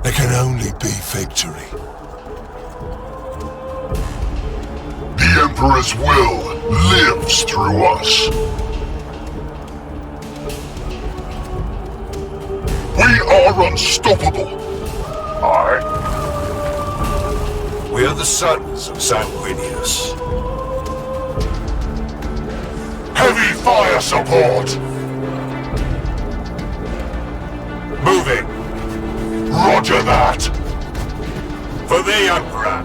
There can only be victory. The Emperor's will lives through us. We are unstoppable. Aye. We are the sons of Sanguinius. Heavy fire support! Moving! Roger that! For the Emperor!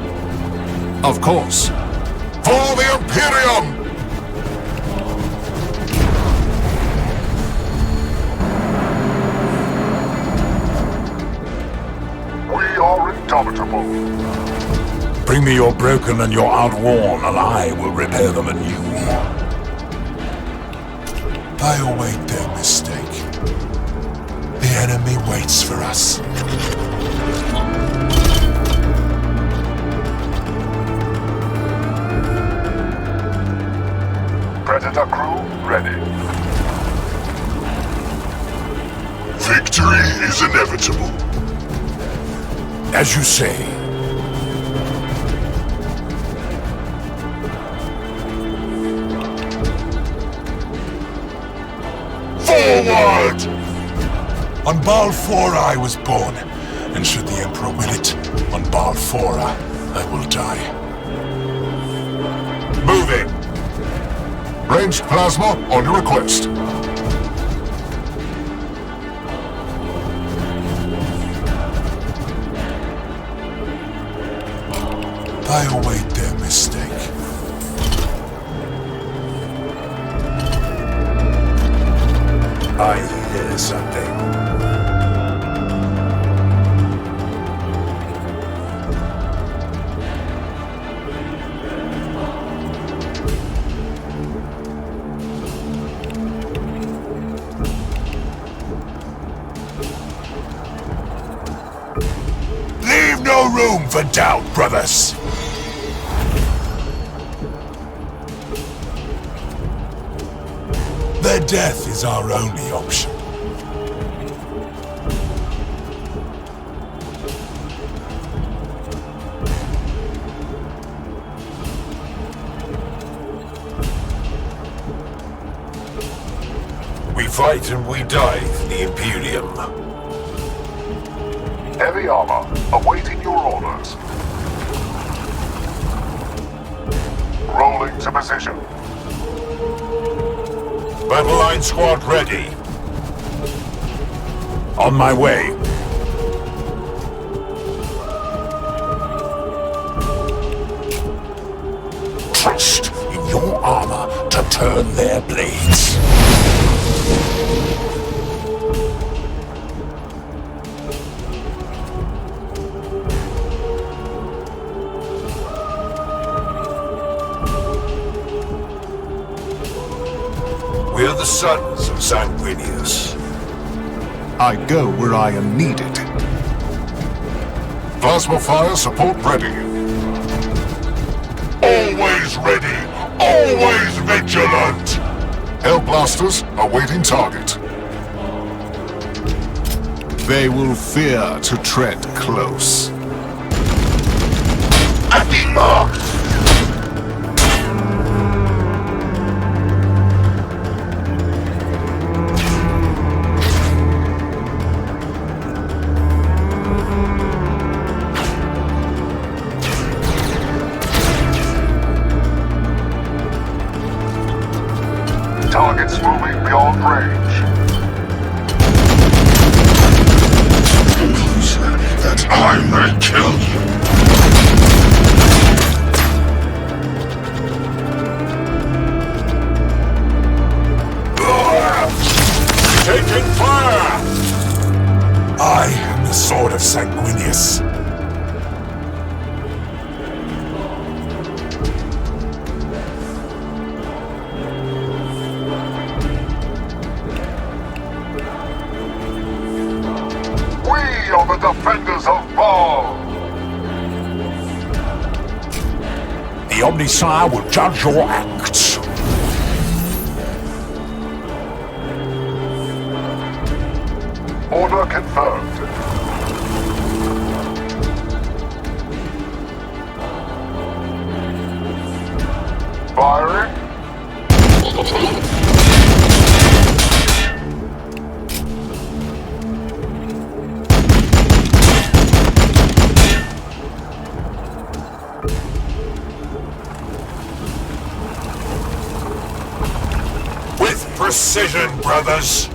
Of course. For the Imperium! We are indomitable. Bring me your broken and your outworn, and I will repair them anew. I await their mistake. The enemy waits for us. Predator crew ready. Victory is inevitable. As you say. Forward! On Balfora I was born, and should the Emperor will it, on Balfora I will die. Moving! Ranged plasma on your request. I await their mistake. I hear something. Leave no room for doubt, brothers! Their death is our only option. We fight and we die for the Imperium. Heavy armor, awaiting your orders. Rolling to position. Battle line squad ready. On my way. Trust in your armor to turn their blades. We are the sons of Sanguinius. I go where I am needed. Plasma fire support ready. Always ready, always vigilant. Hell blasters awaiting target. They will fear to tread close. I've been marked. Targets moving beyond range. Closer, that I may kill you. Taking fire! I am the sword of Sanguinius. We are the defenders of Baal. The Omnisire will judge your acts. Order confirmed. Firing. With precision, brothers!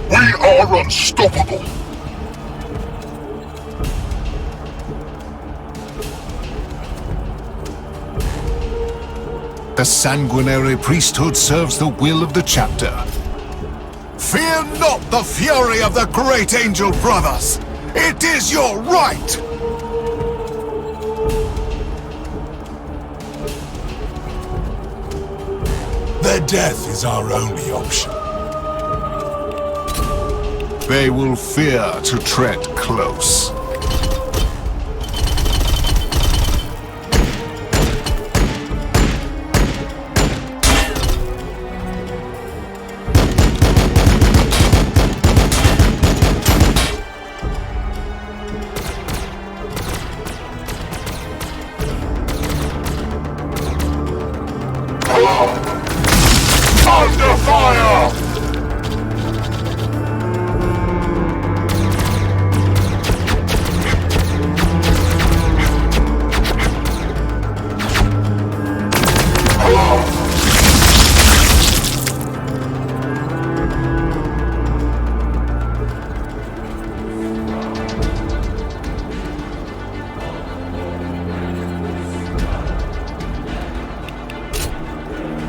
We are unstoppable. The sanguinary priesthood serves the will of the chapter. Fear not the fury of the great angel brothers! It is your right! Their death is our only option. They will fear to tread close. Under fire!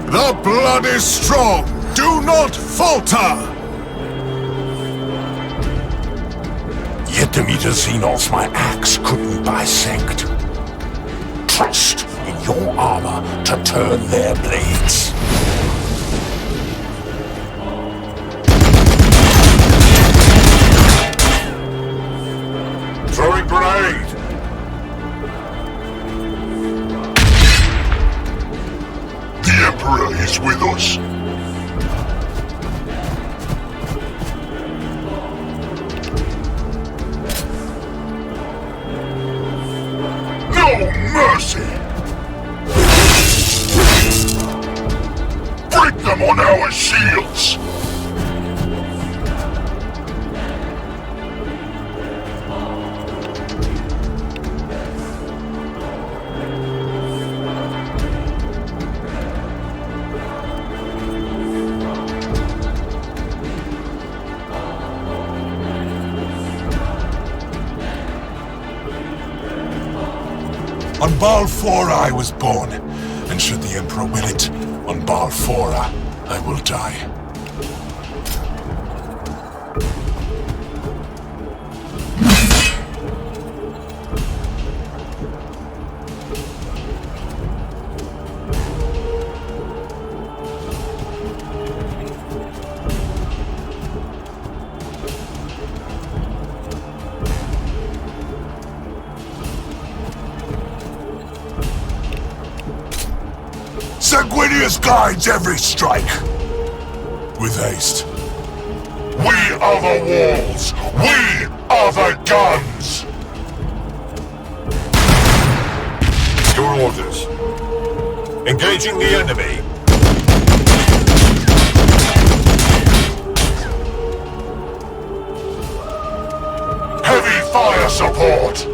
The blood is strong! Do not falter! Yet the meter Xenos my axe couldn't bisect. Trust in your armor to turn their blades. Throwing grenade! The Emperor is with us. No mercy! Break them on our shields! On Balfora I was born, and should the Emperor will it, on Balfora I will die. Sanguinius guides every strike. With haste. We are the walls! We are the guns! Your orders. Engaging the enemy. Heavy fire support!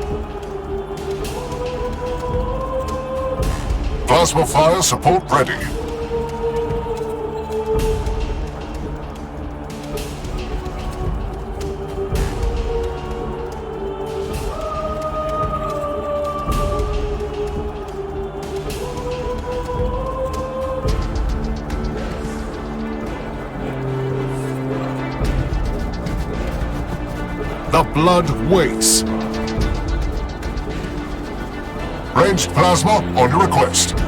Plasma fire support ready. The blood waits. Ranged plasma on your request.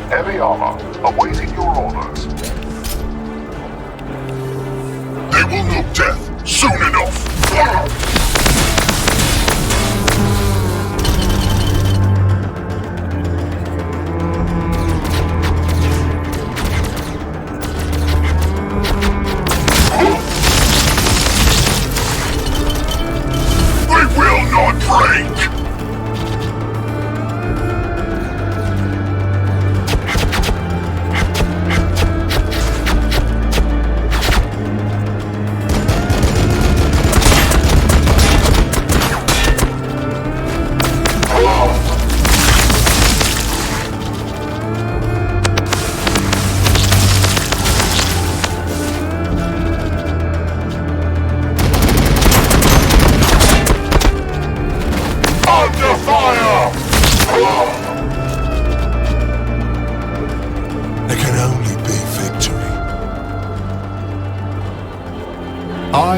Heavy armor, awaiting your orders. They will know death soon enough.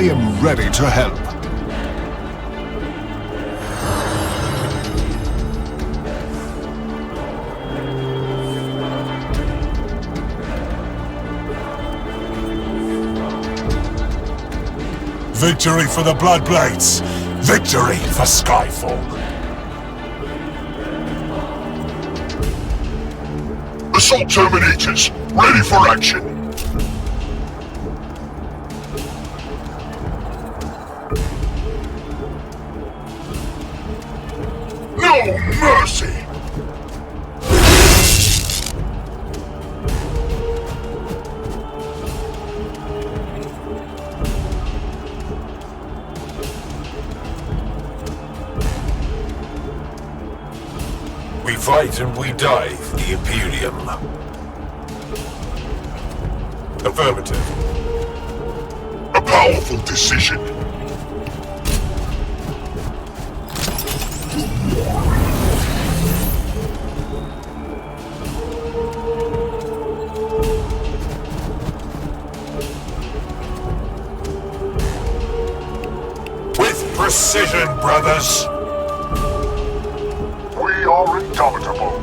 am ready to help. Victory for the Bloodblades! Victory for Skyfall! Assault Terminators, ready for action! No mercy! We fight and we die for the Imperium. Affirmative. A powerful decision. With precision, brothers! We are indomitable.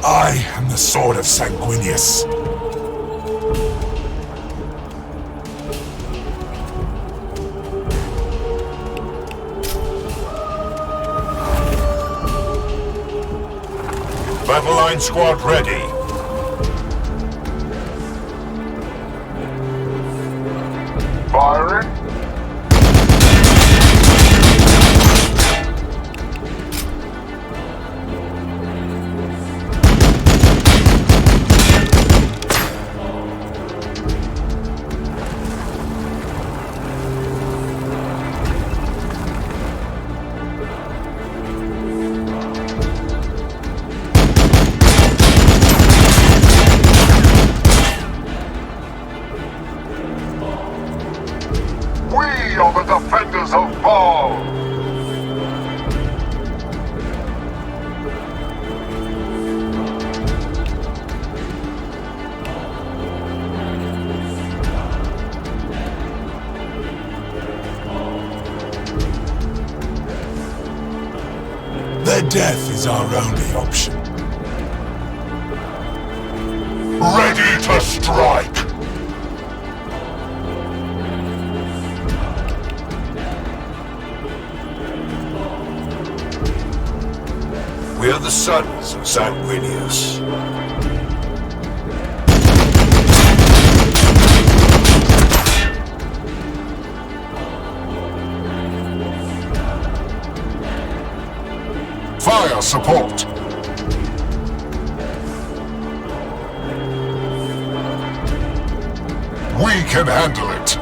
I am the sword of Sanguinius. Battle line squad ready. Firing. We are the defenders of Baal! Their death is our only option. Ready to strike! We are the sons of Sanguinius. Fire support! We can handle it!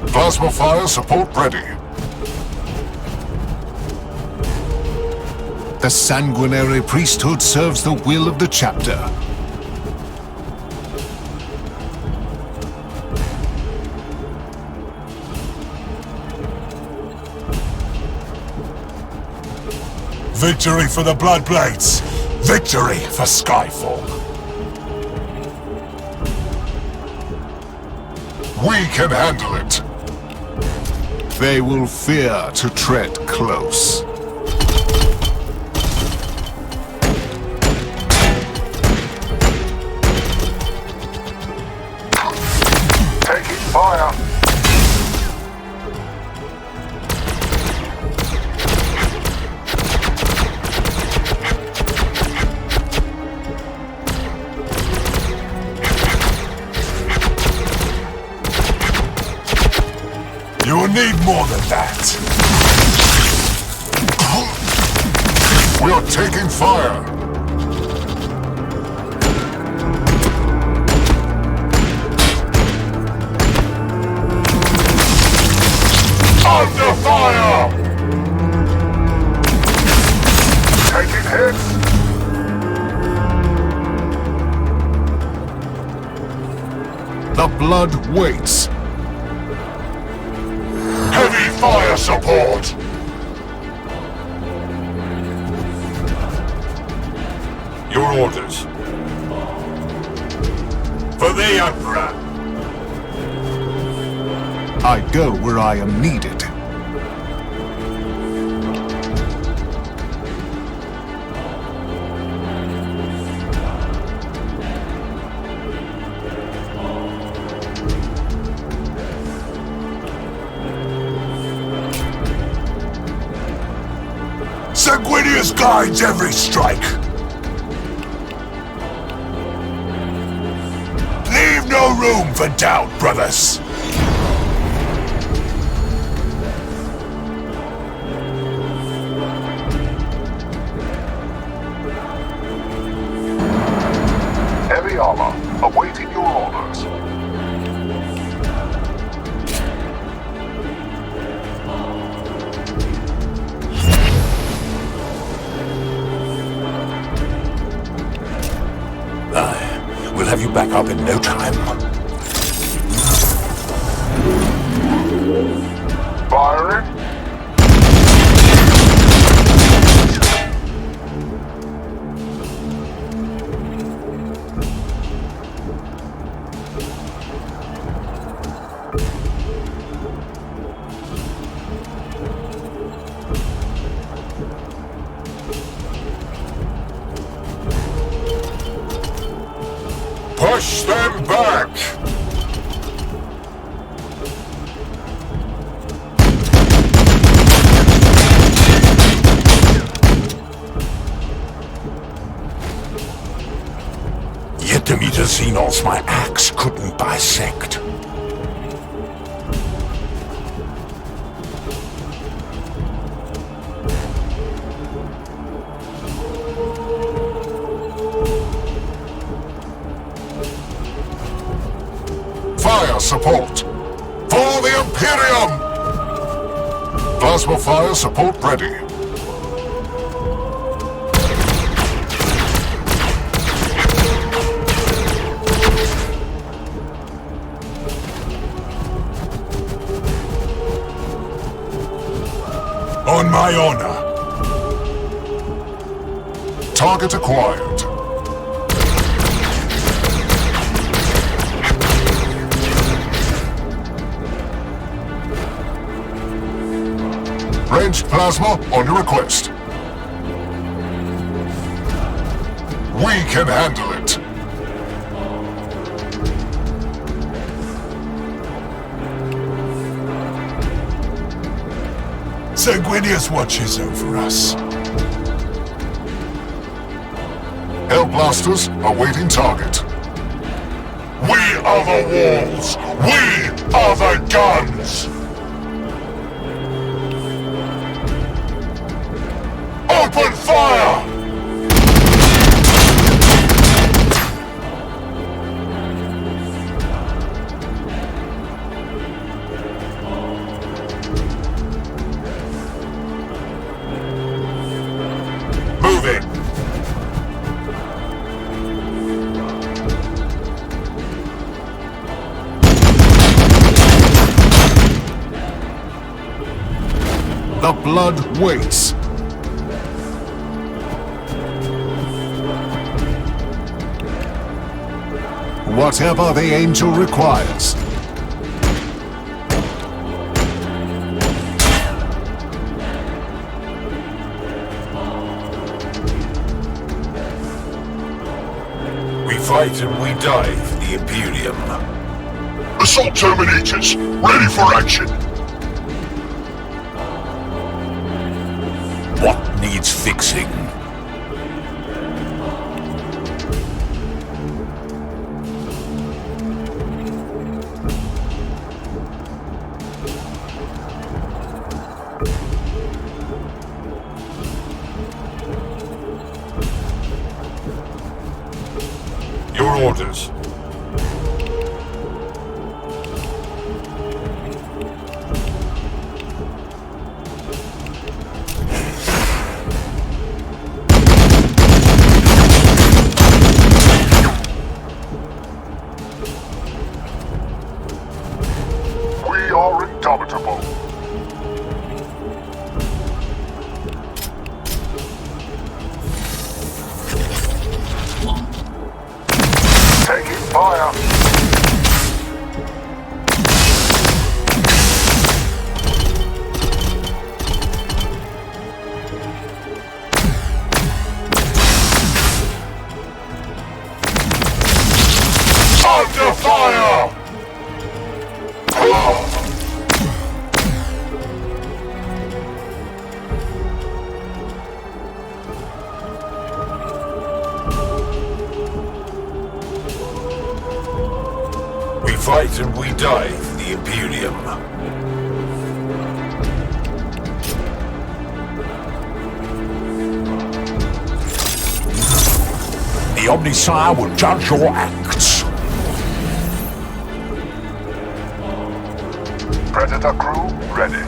Plasma fire support ready. The sanguinary priesthood serves the will of the chapter. Victory for the Bloodblades! Victory for Skyfall! We can handle it! They will fear to tread close. Taking fire! You will need more than that. We are taking fire! Under fire! Taking ahead. The blood waits. Heavy fire support. Your orders. For the Emperor. I go where I am needed. Sanguinius guides every strike. Leave no room for doubt, brothers. Heavy armor, awaiting your orders. We'll have you back up in no time. Firing. Push them back! Yet the meter Xenos my axe couldn't bisect. Fire support. For the Imperium! Plasma fire support ready. On my honor. Target acquired. Ranged plasma on your request. We can handle it. Sanguinius watches over us. Hell blasters awaiting target. We are the walls. We are the guns. Open fire! Moving! The blood waits. Whatever the angel requires. We fight and we die for the Imperium. Assault Terminators, ready for action. What needs fixing? Your orders. Under fire! We fight and we die for the Imperium. The Omnisire will judge your acts. Predator crew ready.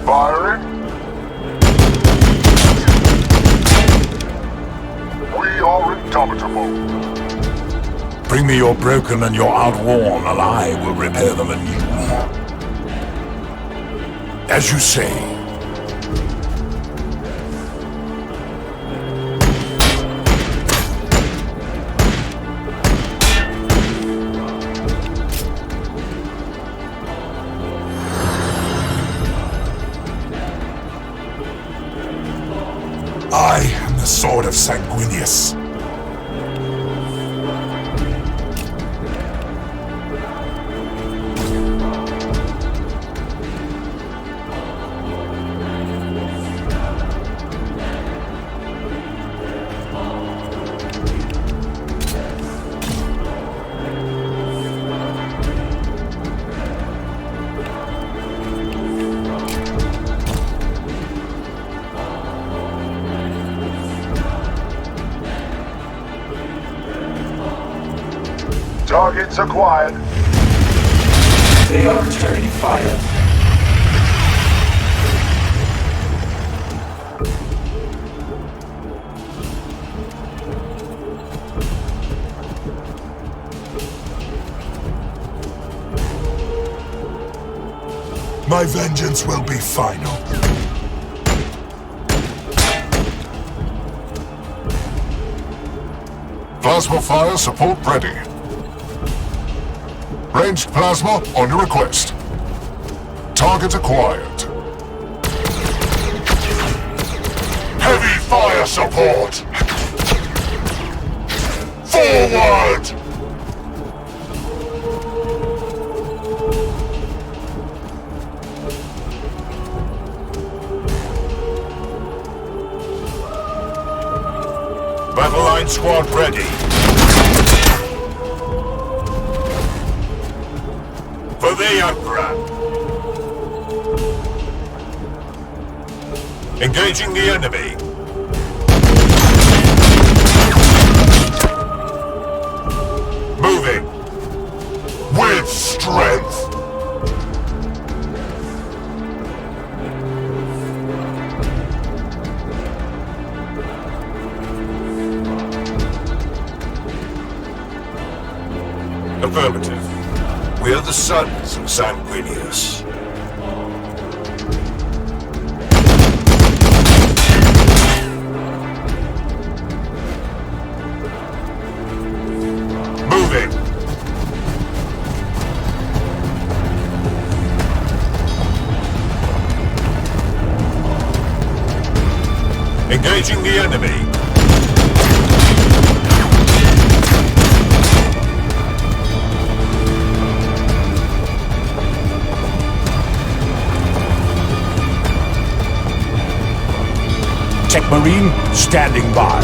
Firing. We are indomitable. Bring me your broken and your outworn, and I will repair them anew. As you say. I am the sword of Sanguinius. Targets acquired. They are returning fire. My vengeance will be final. Plasma fire support ready. Ranged plasma on your request. Target acquired. Heavy fire support! Forward! Battle line squad ready. For the Emperor. Engaging the enemy. Moving. With strength! Affirmative. We are the sons of Sanguinius. Moving. Engaging the enemy. Tech Marine, standing by.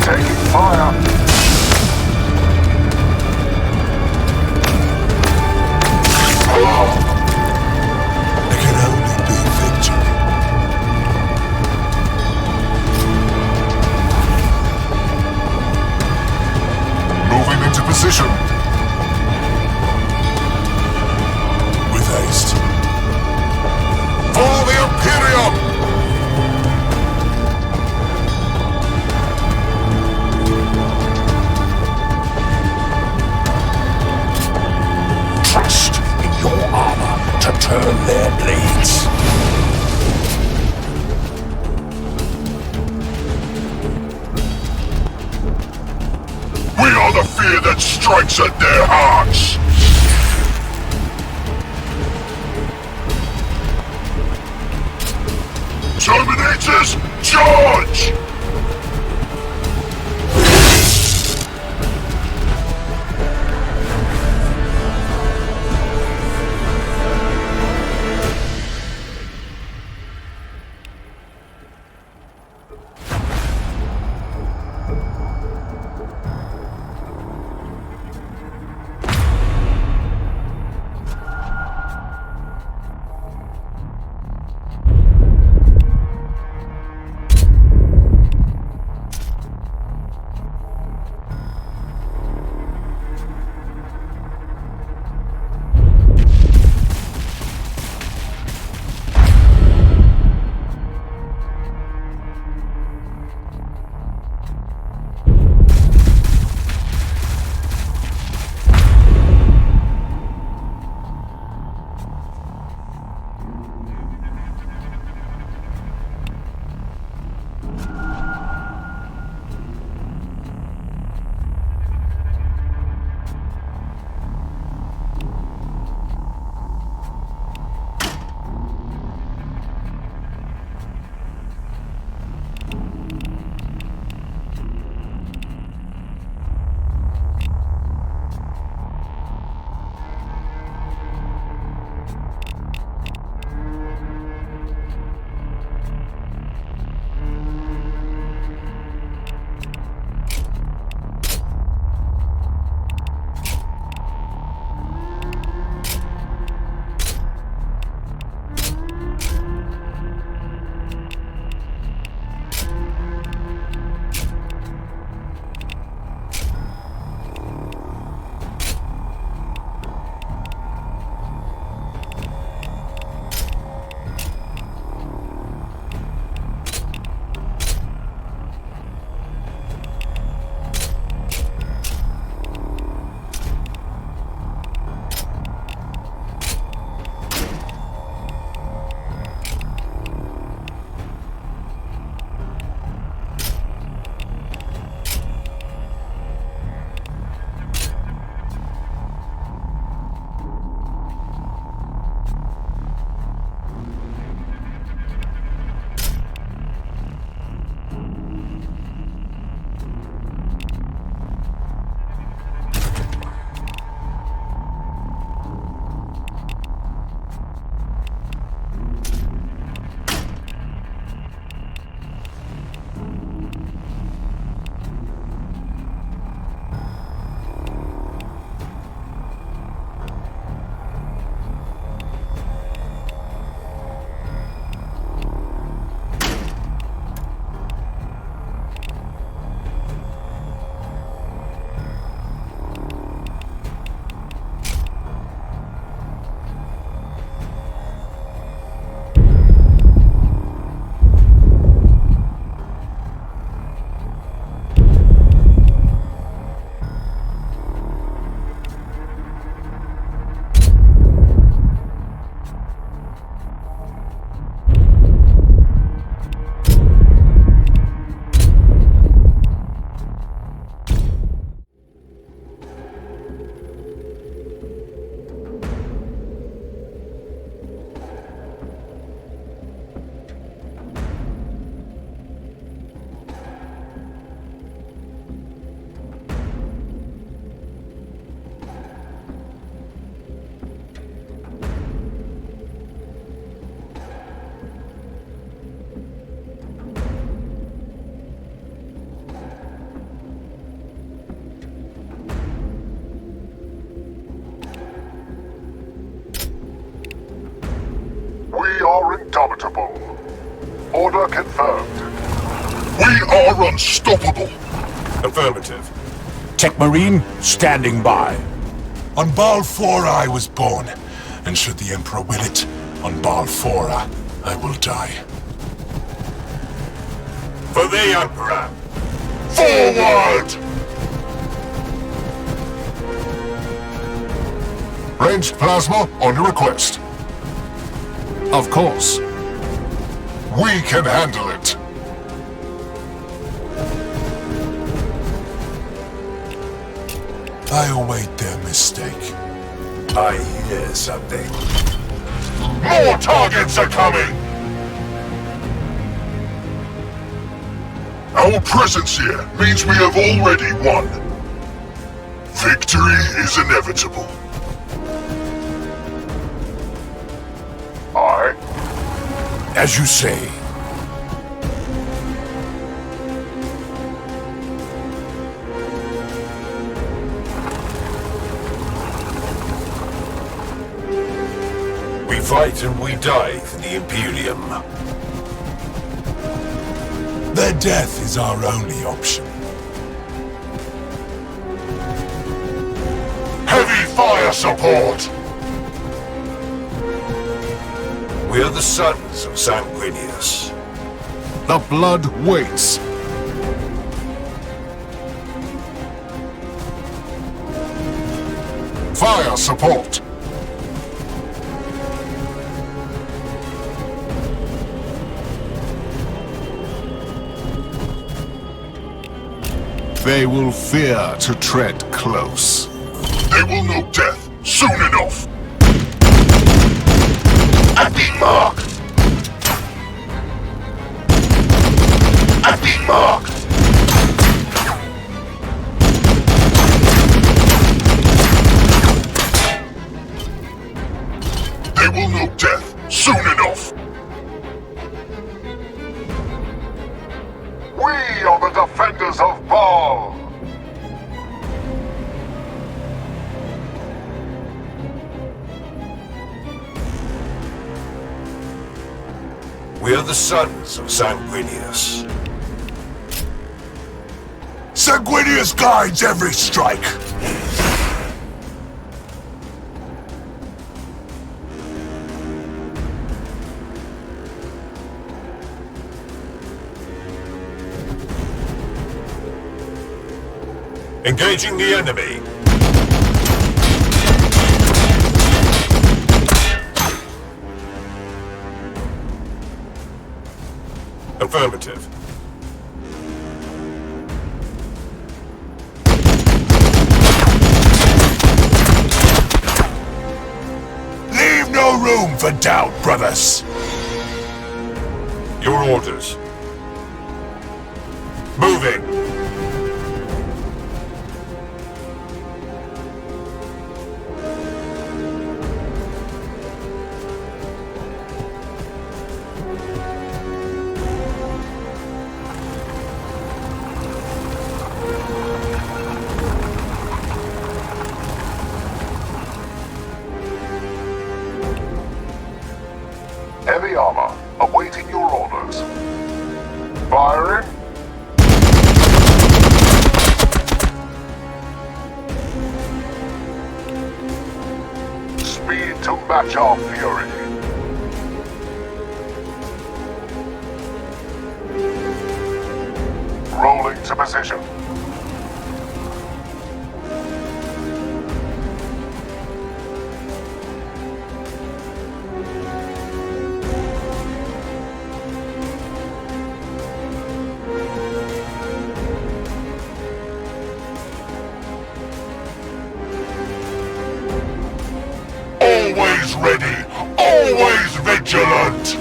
Taking fire! There can only be victory. Moving into position. With haste. For the Imperium! Trust their blades. We are the fear that strikes at their hearts! Terminators, charge! We are indomitable. Order confirmed. We are unstoppable. Affirmative. Tech Marine, standing by. On Baal 4 I was born, and should the Emperor will it, on Baal 4 I will die. For the Emperor! Forward! Ranged plasma on your request. Of course. We can handle it. I await their mistake. I hear something. More targets are coming! Our presence here means we have already won. Victory is inevitable. As you say. We fight and we die for the Imperium. Their death is our only option. Heavy fire support! We are the sons of Sanguinius. The blood waits. Fire support! They will fear to tread close. They will know death soon enough! At the mark! At the mark! They will know death soon enough! We are the defenders of Baal! We are the sons of Sanguinius. Sanguinius guides every strike! Engaging the enemy. Affirmative. Leave no room for doubt, brothers! Your orders. Moving. Heavy armor, awaiting your orders. Firing. Speed to match our fury. Rolling to position. Always ready, always vigilant!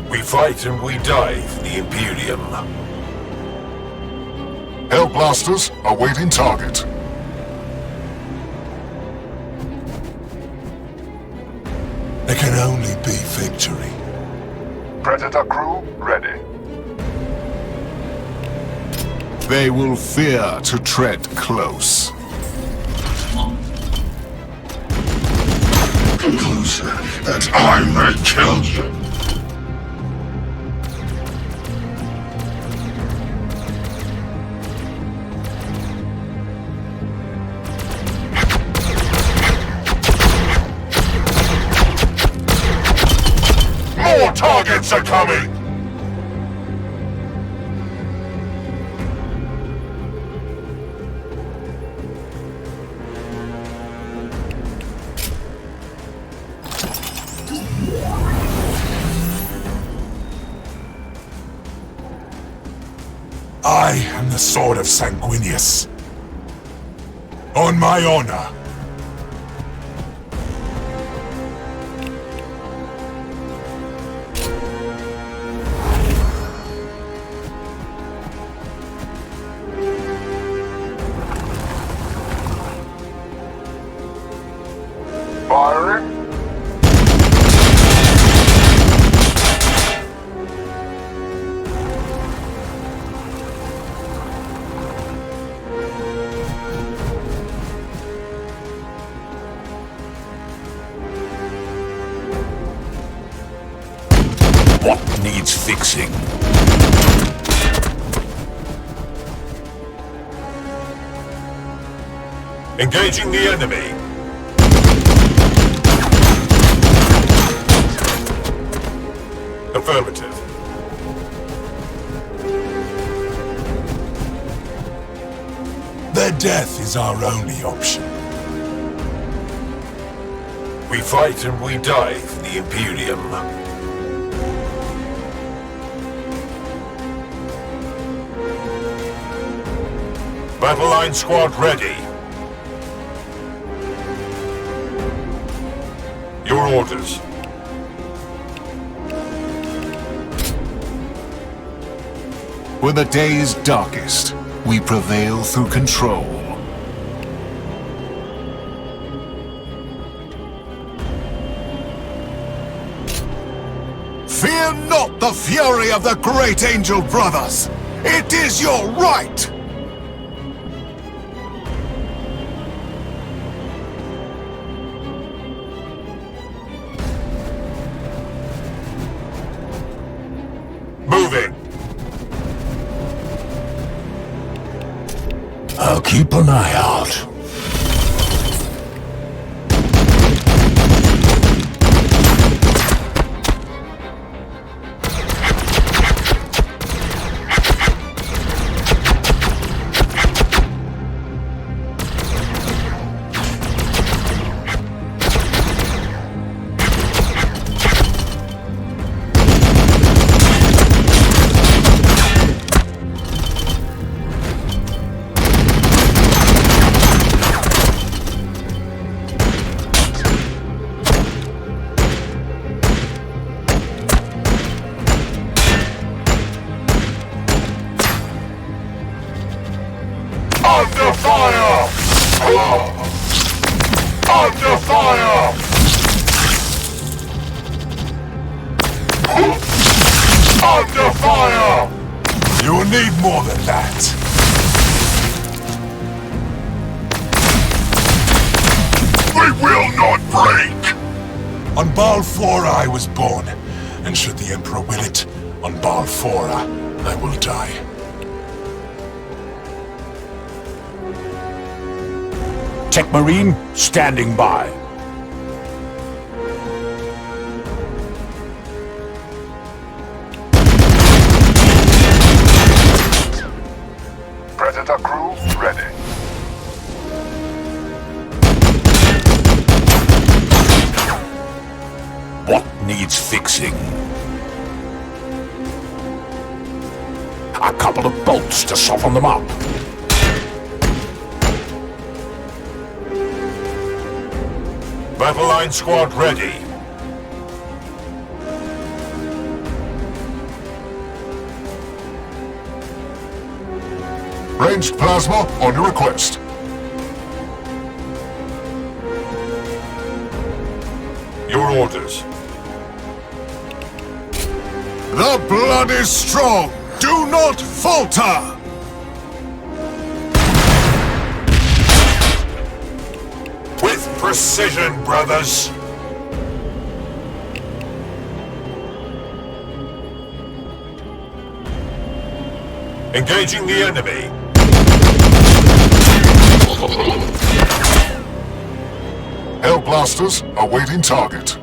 We fight and we die for the Imperium. Hellblasters awaiting target. There can only be victory. Predator crew ready. They will fear to tread close. Closer, that I may kill you. Guards are coming! I am the sword of Sanguinius. On my honor. Firing? What needs fixing? Engaging the enemy. Affirmative. Their death is our only option. We fight and we die for the Imperium. Battle line squad ready. Your orders. When the day's darkest, we prevail through control. Fear not the fury of the great angel brothers! It is your right! Moving. I'll keep an eye out. Under fire! Under fire! Under fire! You will need more than that. We will not break! On Balfora I was born, and should the Emperor will it, on Balfora I will die. Tech Marine, standing by. Predator crew ready. What needs fixing? A couple of bolts to soften them up. Battle line squad ready. Ranged plasma on your request. Your orders. The blood is strong! Do not falter! With precision, brothers. Engaging the enemy. Hellblasters awaiting target.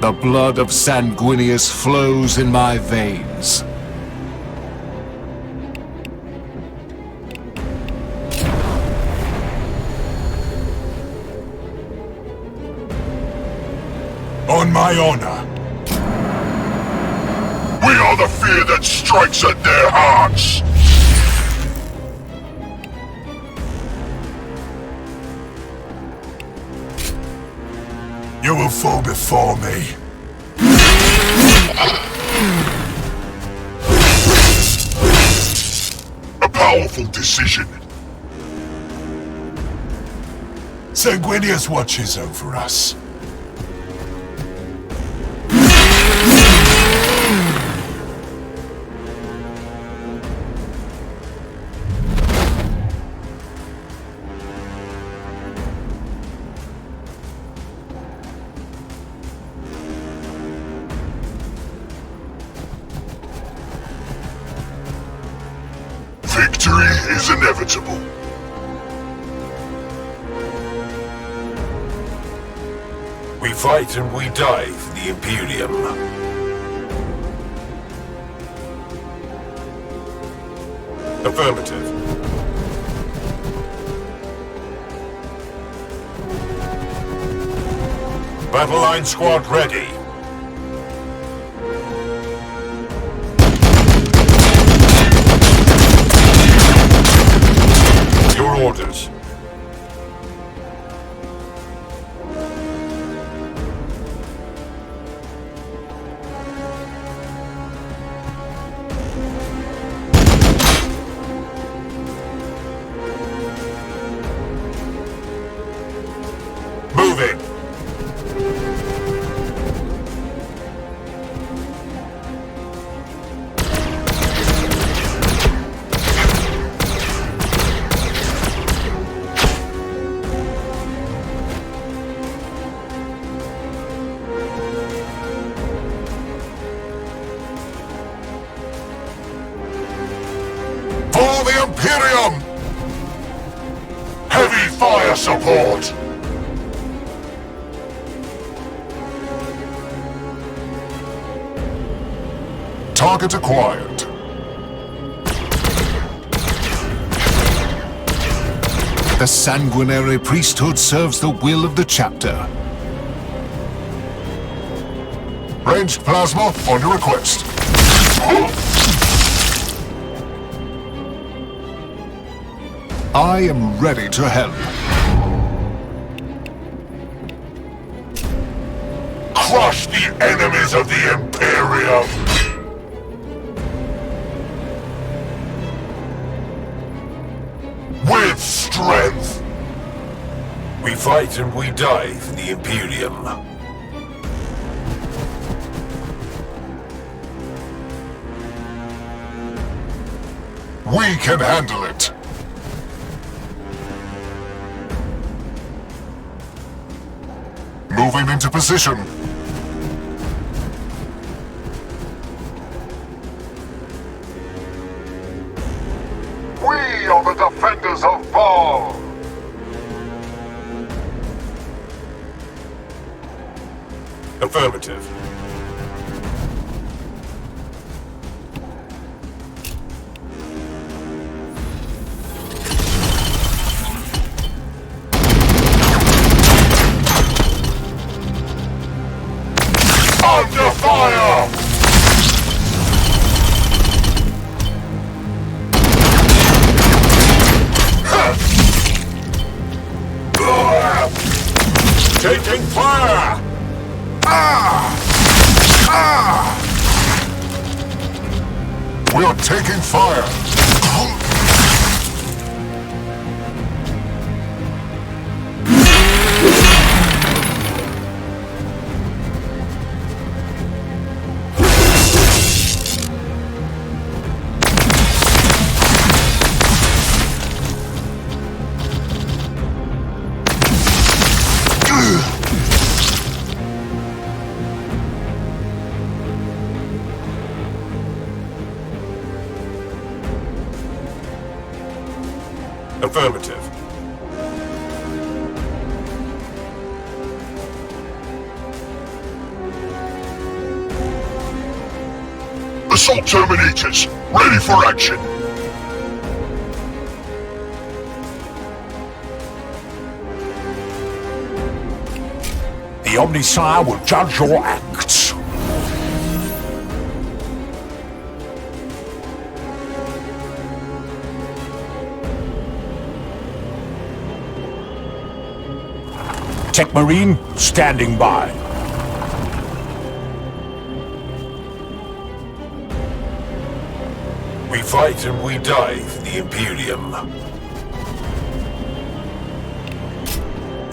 The blood of Sanguinius flows in my veins. On my honor. We are the fear that strikes at their hearts! You will fall before me. A powerful decision. Sanguinius watches over us. Victory is inevitable. We fight and we die for the Imperium. Affirmative. Battle line squad ready. Your orders. Moving. For the Imperium! Heavy fire support! Target acquired. The sanguinary priesthood serves the will of the chapter. Ranged plasma on your request. I am ready to help. Crush the enemies of the Imperium! With strength! We fight and we die for the Imperium. We can handle it! Moving into position. We are the defenders of Baal! Affirmative. Under fire! Taking fire! We are taking fire! Affirmative. Assault Terminators, ready for action. The Omnisire will judge your acts. Tech Marine, standing by. We fight and we die for the Imperium.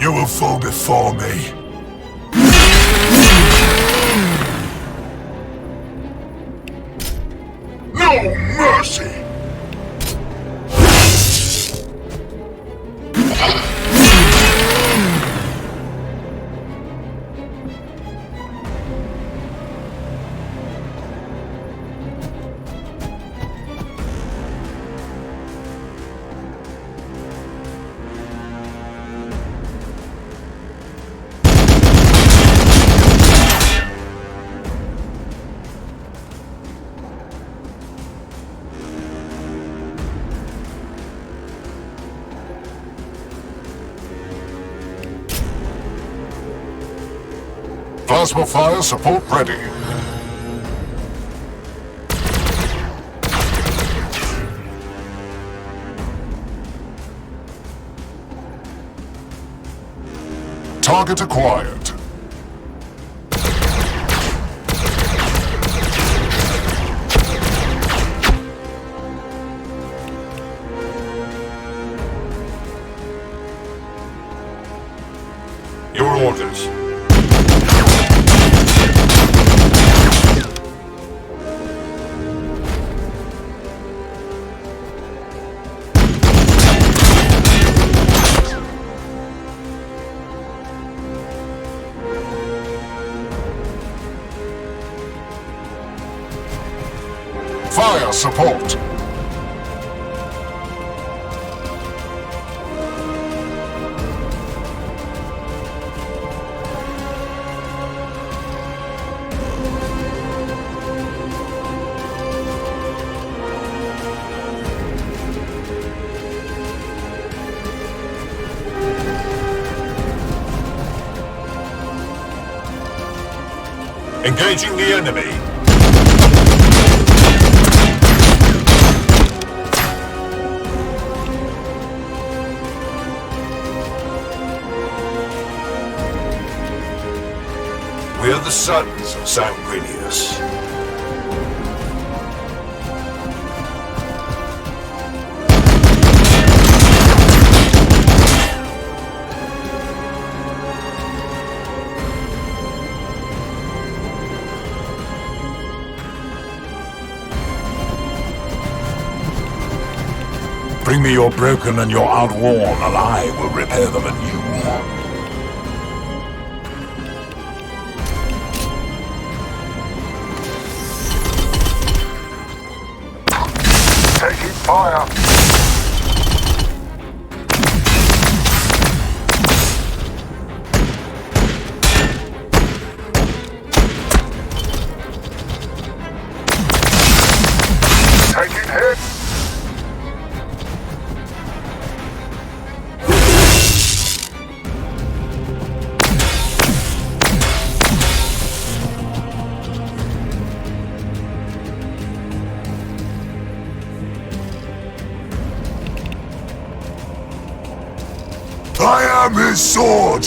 You will fall before me. No mercy! Plasma fire support ready. Target acquired. Your orders. Fire support. Engaging the enemy. We are the sons of Sanguinius. Bring me your broken and your outworn, and I will repair them anew. Taking fire. Taking hit. I am his sword!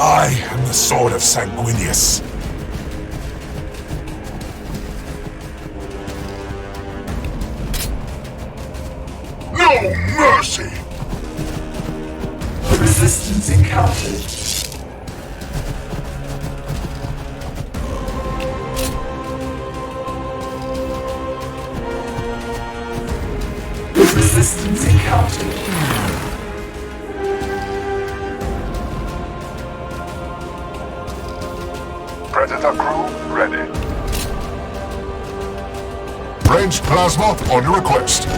I am the sword of Sanguinius. No mercy! Resistance encountered. Resistance encountered. Predator crew ready. Ranged plasma on your request.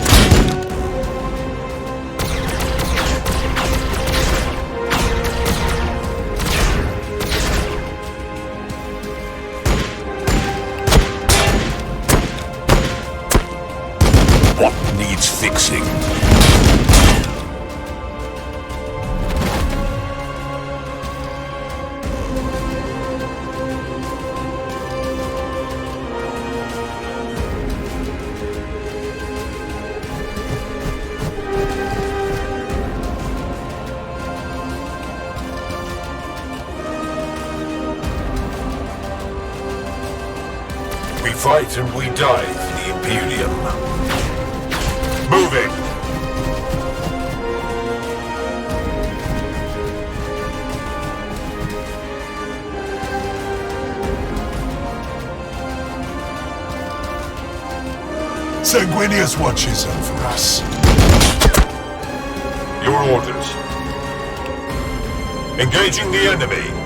fight and we die for the Imperium. Moving! Sanguinius watches over us. Your orders. Engaging the enemy.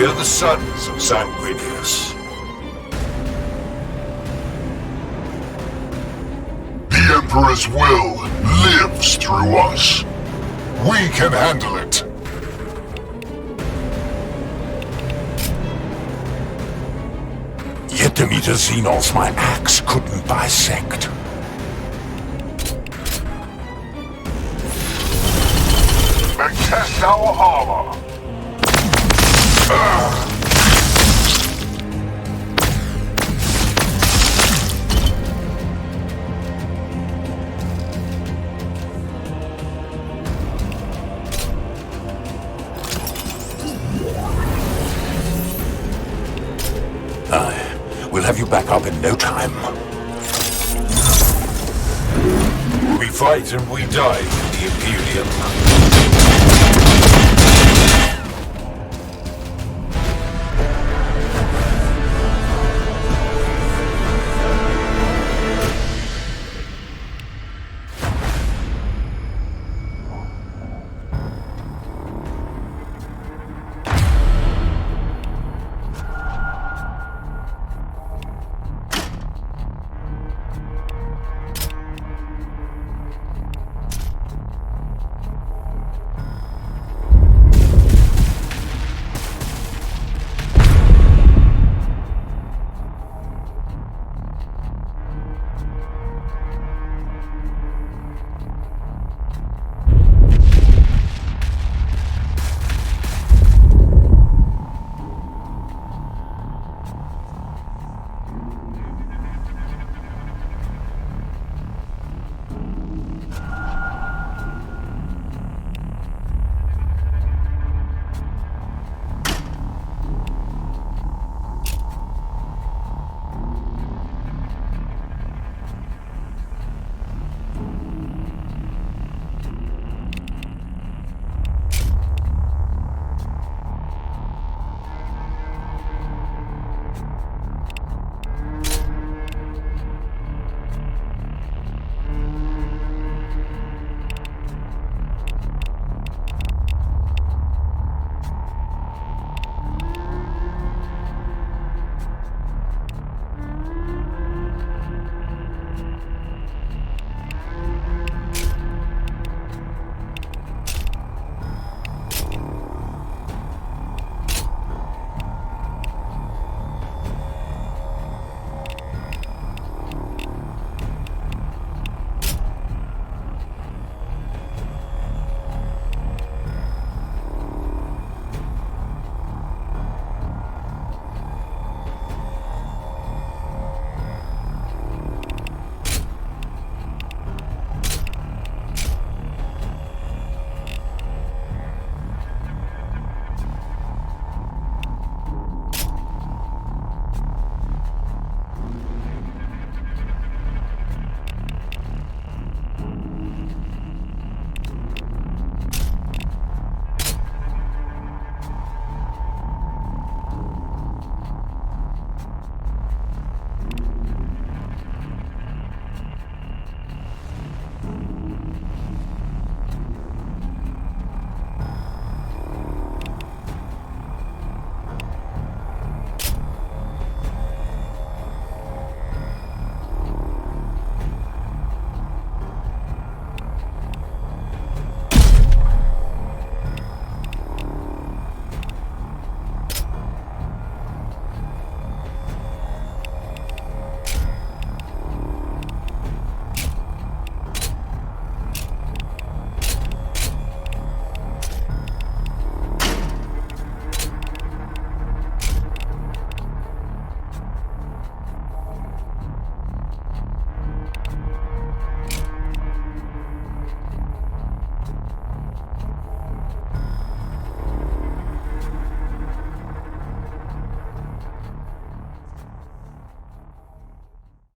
We are the sons of Sanguinius. The Emperor's will lives through us. We can handle it. Yet Demeter Xenos my axe couldn't bisect. And test our armor. We'll have you back up in no time. We fight and we die for the Imperium.